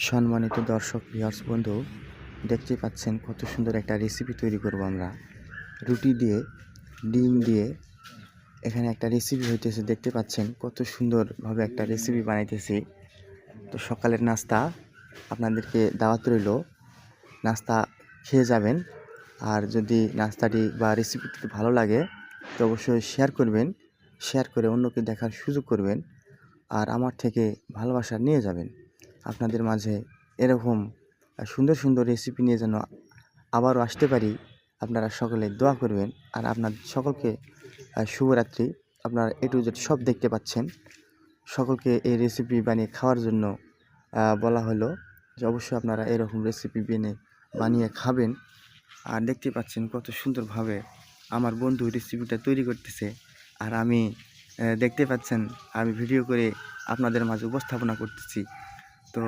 সম্মানিত দর্শক ভিউয়ার্স বন্ধু, দেখতেই পাচ্ছেন কত সুন্দর একটা রেসিপি তৈরি করব আমরা। রুটি দিয়ে, ডিম দিয়ে এখানে একটা রেসিপি হইতেছে, দেখতে পাচ্ছেন কত সুন্দরভাবে একটা রেসিপি বানাইতেছি। তো সকালের নাস্তা আপনাদেরকে দাওয়াত রইল, নাস্তা খেয়ে যাবেন। আর যদি নাস্তাটি বা রেসিপিটি ভালো লাগে তো অবশ্যই শেয়ার করবেন, শেয়ার করে অন্যকে দেখার সুযোগ করবেন। আর আমার থেকে ভালোবাসা নিয়ে যাবেন। আপনাদের মাঝে এরকম সুন্দর সুন্দর রেসিপি নিয়ে যেন আবারও আসতে পারি, আপনারা সকলে দোয়া করবেন। আর আপনাদের সকলকে শুভরাত্রি। আপনারা A to Z সব দেখতে পাচ্ছেন। সকলকে এই রেসিপি বানিয়ে খাওয়ার জন্য বলা হলো যে অবশ্যই আপনারা এরকম রেসিপি বানিয়ে খাবেন। আর দেখতে পাচ্ছেন কত সুন্দরভাবে আমার বন্ধু রেসিপিটা তৈরি করতেছে। আর আমি দেখতে পাচ্ছেন আমি ভিডিও করে আপনাদের মাঝে উপস্থাপনা করতেছি। তো